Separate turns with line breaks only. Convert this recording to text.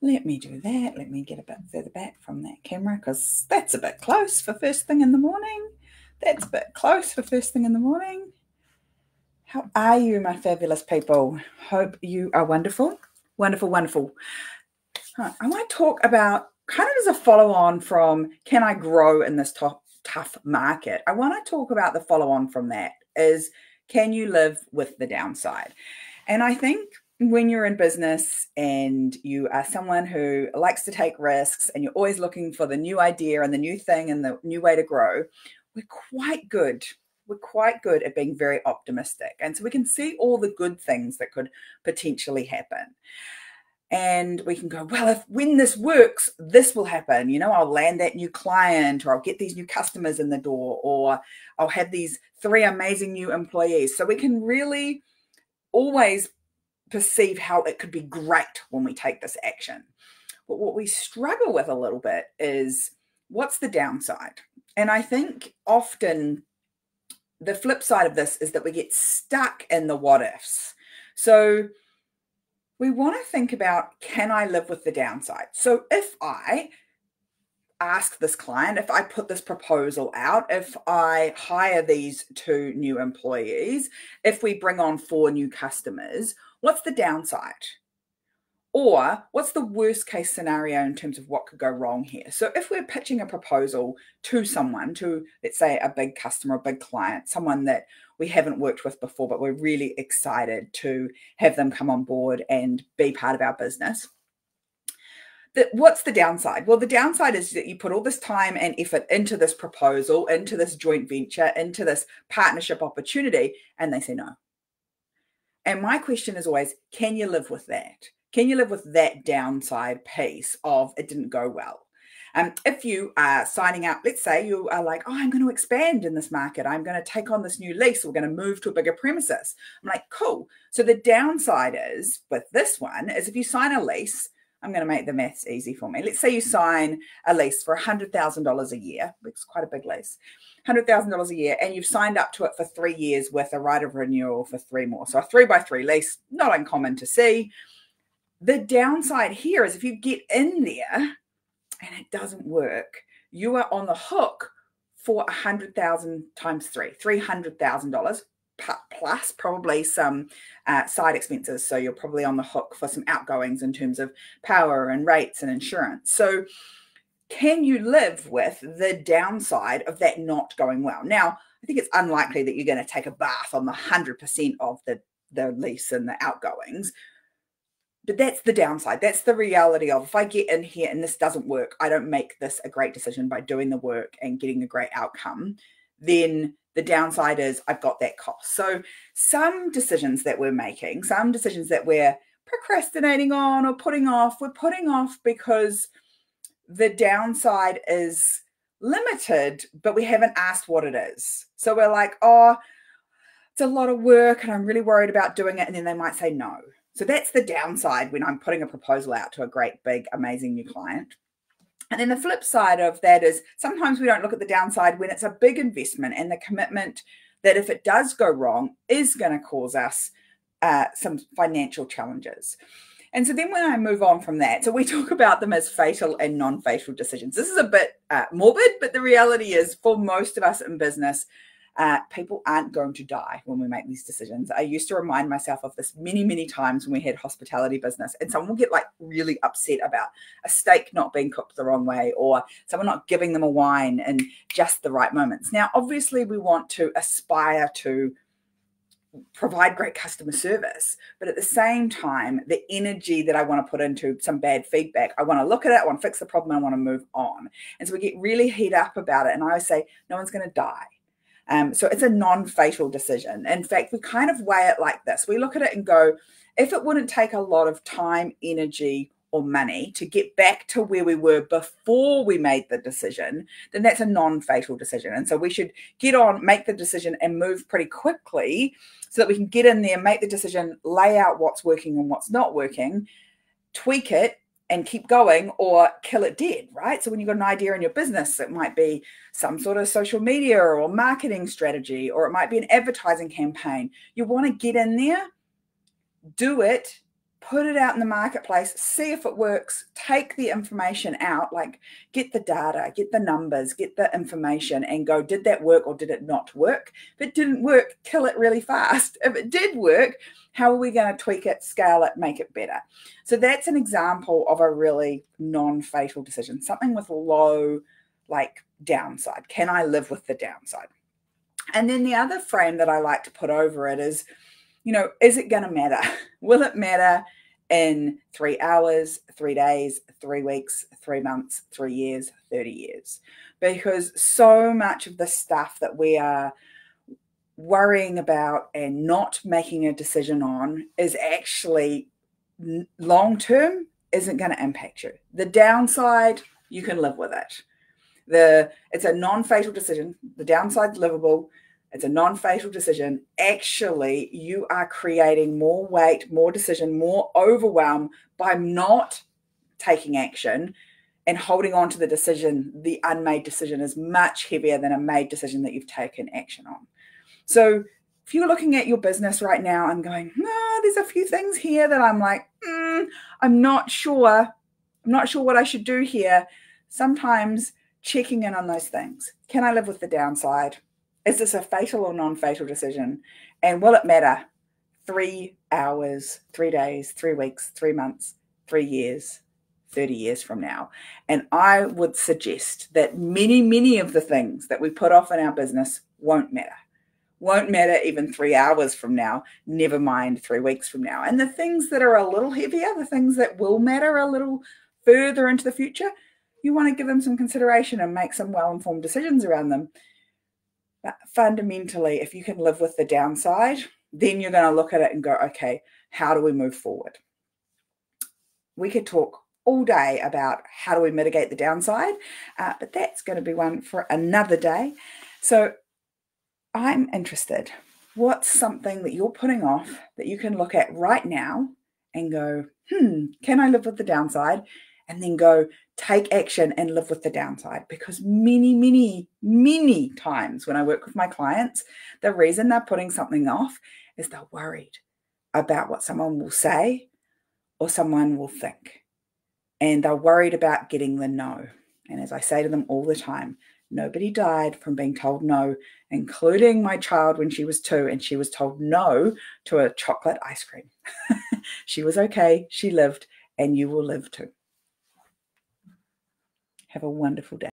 Let me do that. Let me get a bit further back from that camera because that's a bit close for first thing in the morning. That's a bit close for first thing in the morning. How are you, my fabulous people? Hope you are wonderful. Wonderful, wonderful. I want to talk about kind of as a follow on from can I grow in this tough market? I want to talk about the follow on from that is can you live with the downside? And I think when you're in business and you are someone who likes to take risks and you're always looking for the new idea and the new thing and the new way to grow, we're quite good. We're quite good at being very optimistic. And so we can see all the good things that could potentially happen. And we can go, well, if when this works, this will happen. You know, I'll land that new client, or I'll get these new customers in the door, or I'll have these 3 amazing new employees. So we can really always perceive how it could be great when we take this action. But what we struggle with a little bit is what's the downside? And I think often the flip side of this is that we get stuck in the what ifs. So we want to think about, can I live with the downside? So if I ask this client, if I put this proposal out, if I hire these 2 new employees, if we bring on 4 new customers, what's the downside? Or what's the worst case scenario in terms of what could go wrong here? So if we're pitching a proposal to someone, to let's say a big customer, a big client, someone that we haven't worked with before, but we're really excited to have them come on board and be part of our business. What's the downside? Well, the downside is that you put all this time and effort into this proposal, into this joint venture, into this partnership opportunity, and they say no. And my question is always, can you live with that? Can you live with that downside piece of it didn't go well? If you are signing up, let's say you are like, oh, I'm going to expand in this market. I'm going to take on this new lease. We're going to move to a bigger premises. I'm like, cool. So the downside is with this one is if you sign a lease, I'm going to make the maths easy for me. Let's say you sign a lease for $100,000 a year. It's quite a big lease. $100,000 a year, and you've signed up to it for 3 years with a right of renewal for 3 more. So a 3x3 lease, not uncommon to see. The downside here is if you get in there and it doesn't work, you are on the hook for 100,000 times 3, $300,000 plus probably some side expenses. So you're probably on the hook for some outgoings in terms of power and rates and insurance. So can you live with the downside of that not going well? Now, I think it's unlikely that you're going to take a bath on the 100% of the lease and the outgoings. But that's the downside. That's the reality of if I get in here and this doesn't work, I don't make this a great decision by doing the work and getting a great outcome, then the downside is I've got that cost. So some decisions that we're making, some decisions that we're procrastinating on or putting off, we're putting off because the downside is limited, but we haven't asked what it is. So we're like, oh, it's a lot of work and I'm really worried about doing it. And then they might say no. So that's the downside when I'm putting a proposal out to a great, big, amazing new client. And then the flip side of that is sometimes we don't look at the downside when it's a big investment and the commitment that if it does go wrong is going to cause us some financial challenges. And so then when I move on from that, so we talk about them as fatal and non-fatal decisions. This is a bit morbid, but the reality is for most of us in business, people aren't going to die when we make these decisions. I used to remind myself of this many, many times when we had hospitality business, and someone will get like really upset about a steak not being cooked the wrong way or someone not giving them a wine in just the right moments. Now, obviously, we want to aspire to provide great customer service, but at the same time, the energy that I want to put into some bad feedback, I want to look at it, I want to fix the problem, I want to move on. And so we get really heat up about it, and I always say, no one's going to die. So it's a non-fatal decision. In fact, we kind of weigh it like this. We look at it and go, if it wouldn't take a lot of time, energy, or money to get back to where we were before we made the decision, then that's a non-fatal decision. And so we should get on, make the decision and move pretty quickly so that we can get in there, make the decision, lay out what's working and what's not working, tweak it, and keep going or kill it dead, right? So when you've got an idea in your business, it might be some sort of social media or marketing strategy, or it might be an advertising campaign. You want to get in there, do it, put it out in the marketplace, see if it works, take the information out, like get the data, get the numbers, get the information and go, did that work or did it not work? If it didn't work, kill it really fast. If it did work, how are we going to tweak it, scale it, make it better? So that's an example of a really non-fatal decision, something with low downside. Can I live with the downside? And then the other frame that I like to put over it is, is it going to matter? Will it matter in 3 hours, 3 days, 3 weeks, 3 months, 3 years, 30 years? Because so much of the stuff that we are worrying about and not making a decision on is actually long-term isn't going to impact you. The downside, you can live with it. It's a non-fatal decision. The downside's livable. It's a non-fatal decision. Actually, you are creating more weight, more decision, more overwhelm by not taking action and holding on to the decision. The unmade decision is much heavier than a made decision that you've taken action on. So if you're looking at your business right now and going, no, there's a few things here that I'm like, I'm not sure. I'm not sure what I should do here. Sometimes checking in on those things. Can I live with the downside? Is this a fatal or non-fatal decision? And will it matter 3 hours, 3 days, 3 weeks, 3 months, 3 years, 30 years from now? And I would suggest that many, many of the things that we put off in our business won't matter. Won't matter even 3 hours from now, never mind 3 weeks from now. And the things that are a little heavier, the things that will matter a little further into the future, you want to give them some consideration and make some well-informed decisions around them. But fundamentally, if you can live with the downside, then you're going to look at it and go, okay, how do we move forward? We could talk all day about how do we mitigate the downside, but that's going to be one for another day. So I'm interested. What's something that you're putting off that you can look at right now and go, can I live with the downside? And then go take action and live with the downside. Because many, many, many times when I work with my clients, the reason they're putting something off is they're worried about what someone will say or someone will think. And they're worried about getting the no. And as I say to them all the time, nobody died from being told no, including my child when she was 2 and she was told no to a chocolate ice cream. She was okay. She lived, and you will live too. Have a wonderful day.